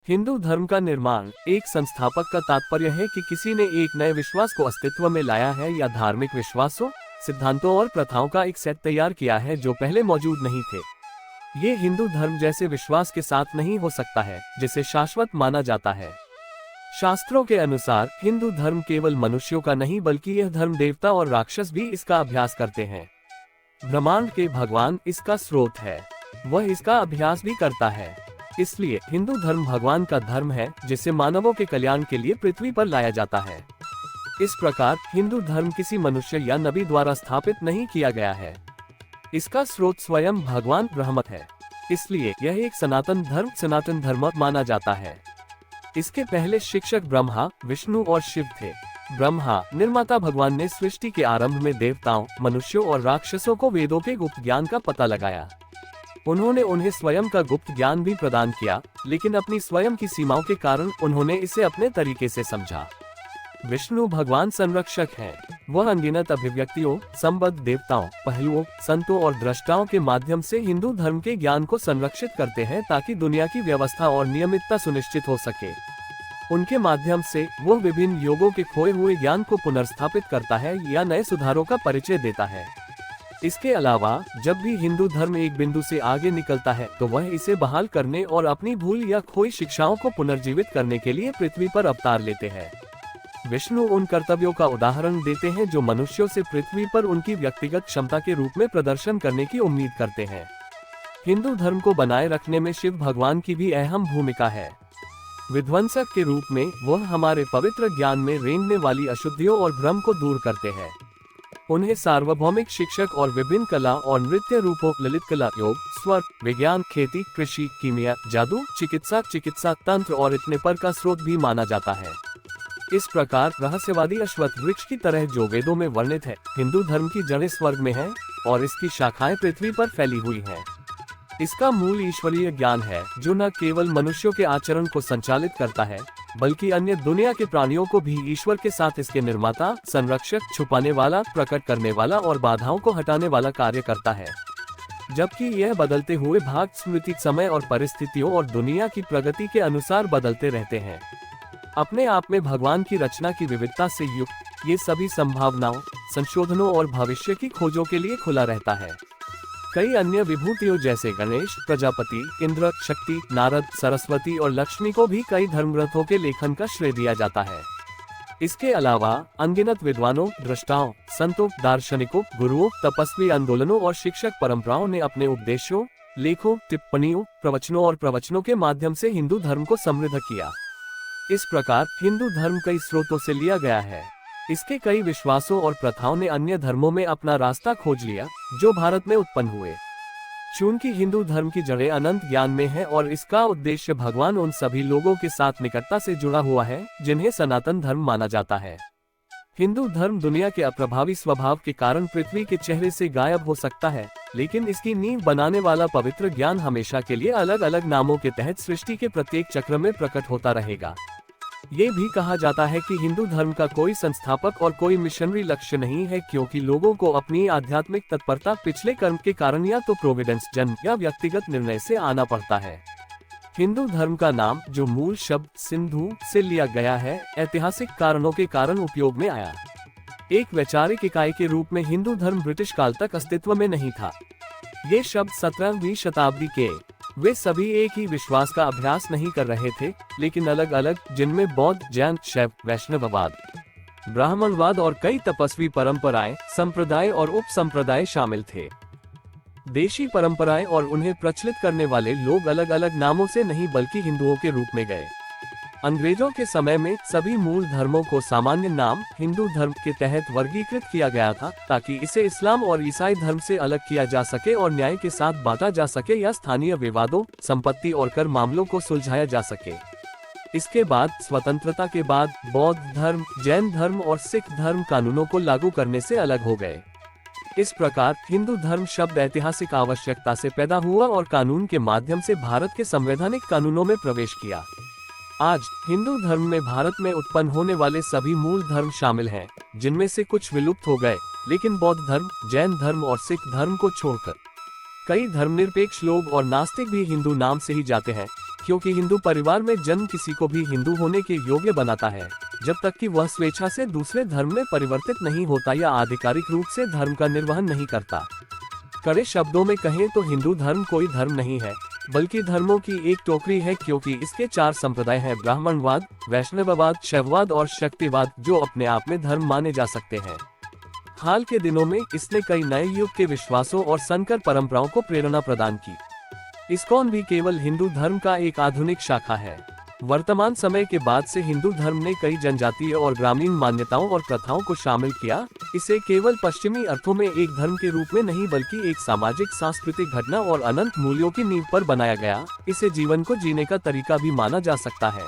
हिंदू धर्म का निर्माण एक संस्थापक का तात्पर्य है कि किसी ने एक नए विश्वास को अस्तित्व में लाया है या धार्मिक विश्वासों, सिद्धांतों और प्रथाओं का एक सेट तैयार किया है जो पहले मौजूद नहीं थे। ये हिंदू धर्म जैसे विश्वास के साथ नहीं हो सकता है जिसे शाश्वत माना जाता है। शास्त्रों के अनुसार हिंदू धर्म केवल मनुष्यों का नहीं बल्कि यह धर्म देवता और राक्षस भी इसका अभ्यास करते हैं। ब्रह्मांड के भगवान इसका स्रोत है, वह इसका अभ्यास भी करता है। इसलिए हिंदू धर्म भगवान का धर्म है जिसे मानवों के कल्याण के लिए पृथ्वी पर लाया जाता है। इस प्रकार हिंदू धर्म किसी मनुष्य या नबी द्वारा स्थापित नहीं किया गया है। इसका स्रोत स्वयं भगवान ब्रह्म है। इसलिए यह एक सनातन धर्म माना जाता है। इसके पहले शिक्षक ब्रह्मा, विष्णु और शिव थे। ब्रह्मा निर्माता भगवान ने सृष्टि के आरंभ में देवताओं, मनुष्यों और राक्षसों को वेदों के गुप्त ज्ञान का पता लगाया। उन्होंने उन्हें स्वयं का गुप्त ज्ञान भी प्रदान किया, लेकिन अपनी स्वयं की सीमाओं के कारण उन्होंने इसे अपने तरीके से समझा। विष्णु भगवान संरक्षक हैं। वह अनगिनत अभिव्यक्तियों, संबद्ध देवताओं, पहलुओं, संतों और दृष्टाओं के माध्यम से हिंदू धर्म के ज्ञान को संरक्षित करते हैं ताकि दुनिया की व्यवस्था और नियमितता सुनिश्चित हो सके। उनके माध्यम से वह विभिन्न योगों के खोए हुए ज्ञान को पुनर्स्थापित करता है या नए सुधारों का परिचय देता है। इसके अलावा जब भी हिंदू धर्म एक बिंदु से आगे निकलता है तो वह इसे बहाल करने और अपनी भूल या खोई शिक्षाओं को पुनर्जीवित करने के लिए पृथ्वी पर अवतार लेते हैं। विष्णु उन कर्तव्यों का उदाहरण देते हैं जो मनुष्यों से पृथ्वी पर उनकी व्यक्तिगत क्षमता के रूप में प्रदर्शन करने की उम्मीद करते हैं। हिंदू धर्म को बनाए रखने में शिव भगवान की भी अहम भूमिका है। विध्वंसक के रूप में वह हमारे पवित्र ज्ञान में रेंगने वाली अशुद्धियों और भ्रम को दूर करते हैं। उन्हें सार्वभौमिक शिक्षक और विभिन्न कला और नृत्य रूपों ललित कला, योग, स्वर, विज्ञान, खेती, कृषि, कीमिया, जादू, चिकित्सा तंत्र और इतने पर का स्रोत भी माना जाता है। इस प्रकार रहस्यवादी अश्वत्थ वृक्ष की तरह जो वेदों में वर्णित है, हिंदू धर्म की जड़ें स्वर्ग में हैं और इसकी शाखाएं पृथ्वी पर फैली हुई हैं। इसका मूल ईश्वरीय ज्ञान है जो न केवल मनुष्यों के आचरण को संचालित करता है बल्कि अन्य दुनिया के प्राणियों को भी ईश्वर के साथ इसके निर्माता, संरक्षक, छुपाने वाला, प्रकट करने वाला और बाधाओं को हटाने वाला कार्य करता है। जबकि यह बदलते हुए भाग स्मृति, समय और परिस्थितियों और दुनिया की प्रगति के अनुसार बदलते रहते हैं। अपने आप में भगवान की रचना की विविधता से युक्त ये सभी संभावनाओं, संशोधनों और भविष्य की खोजों के लिए खुला रहता है। कई अन्य विभूतियों जैसे गणेश, प्रजापति, इंद्र, शक्ति, नारद, सरस्वती और लक्ष्मी को भी कई धर्मग्रंथों के लेखन का श्रेय दिया जाता है। इसके अलावा अनगिनत विद्वानों, दृष्टाओं, संतों, दार्शनिकों, गुरुओं, तपस्वी आंदोलनों और शिक्षक परंपराओं ने अपने उपदेशों, लेखों, टिप्पणियों, प्रवचनों और प्रवचनों के माध्यम से हिंदू धर्म को समृद्ध किया। इस प्रकार हिंदू धर्म कई स्रोतों से लिया गया है। इसके कई विश्वासों और प्रथाओं ने अन्य धर्मों में अपना रास्ता खोज लिया जो भारत में उत्पन्न हुए। चूंकि हिंदू धर्म की जड़ें अनंत ज्ञान में है और इसका उद्देश्य भगवान उन सभी लोगों के साथ निकटता से जुड़ा हुआ है जिन्हें सनातन धर्म माना जाता है। हिंदू धर्म दुनिया के अप्रभावी स्वभाव के कारण पृथ्वी के चेहरे से गायब हो सकता है, लेकिन इसकी नींव बनाने वाला पवित्र ज्ञान हमेशा के लिए अलग अलग नामों के तहत सृष्टि के प्रत्येक चक्र में प्रकट होता रहेगा। ये भी कहा जाता है कि हिंदू धर्म का कोई संस्थापक और कोई मिशनरी लक्ष्य नहीं है, क्योंकि लोगों को अपनी आध्यात्मिक तत्परता पिछले कर्म के कारण या तो प्रोविडेंस, जन्म या व्यक्तिगत निर्णय से आना पड़ता है। हिंदू धर्म का नाम जो मूल शब्द सिंधु से लिया गया है, ऐतिहासिक कारणों के कारण उपयोग में आया। एक वैचारिक इकाई के रूप में हिंदू धर्म ब्रिटिश काल तक अस्तित्व में नहीं था। ये शब्द 17वीं शताब्दी के वे सभी एक ही विश्वास का अभ्यास नहीं कर रहे थे, लेकिन अलग अलग, जिनमें बौद्ध, जैन, शैव, वैष्णववाद, ब्राह्मणवाद और कई तपस्वी परंपराएं, संप्रदाय और उप संप्रदाय शामिल थे। देशी परंपराएं और उन्हें प्रचलित करने वाले लोग अलग अलग नामों से नहीं बल्कि हिंदुओं के रूप में गए। अंग्रेजों के समय में सभी मूल धर्मों को सामान्य नाम हिंदू धर्म के तहत वर्गीकृत किया गया था ताकि इसे इस्लाम और ईसाई धर्म से अलग किया जा सके और न्याय के साथ बांटा जा सके या स्थानीय विवादों, संपत्ति और कर मामलों को सुलझाया जा सके। इसके बाद स्वतंत्रता के बाद बौद्ध धर्म, जैन धर्म और सिख धर्म कानूनों को लागू करने से अलग हो गए। इस प्रकार हिंदू धर्म शब्द ऐतिहासिक आवश्यकता से पैदा हुआ और कानून के माध्यम से भारत के संवैधानिक कानूनों में प्रवेश किया। आज हिंदू धर्म में भारत में उत्पन्न होने वाले सभी मूल धर्म शामिल हैं, जिनमें से कुछ विलुप्त हो गए, लेकिन बौद्ध धर्म, जैन धर्म और सिख धर्म को छोड़कर कई धर्मनिरपेक्ष लोग और नास्तिक भी हिंदू नाम से ही जाते हैं, क्योंकि हिंदू परिवार में जन्म किसी को भी हिंदू होने के योग्य बनाता है, जब तक कि वह स्वेच्छा से दूसरे धर्म में परिवर्तित नहीं होता या आधिकारिक रूप से धर्म का निर्वहन नहीं करता। कड़े शब्दों में कहें तो हिंदू धर्म कोई धर्म नहीं है, बल्कि धर्मों की एक टोकरी है, क्योंकि इसके 4 संप्रदाय हैं: ब्राह्मणवाद, वैष्णववाद, शैववाद और शक्तिवाद, जो अपने आप में धर्म माने जा सकते हैं। हाल के दिनों में इसने कई नए युग के विश्वासों और संकर परंपराओं को प्रेरणा प्रदान की। इस्कॉन भी केवल हिंदू धर्म का एक आधुनिक शाखा है। वर्तमान समय के बाद से हिंदू धर्म ने कई जनजातीय और ग्रामीण मान्यताओं और प्रथाओं को शामिल किया। इसे केवल पश्चिमी अर्थों में एक धर्म के रूप में नहीं, बल्कि एक सामाजिक, सांस्कृतिक घटना और अनंत मूल्यों की नींव पर बनाया गया। इसे जीवन को जीने का तरीका भी माना जा सकता है।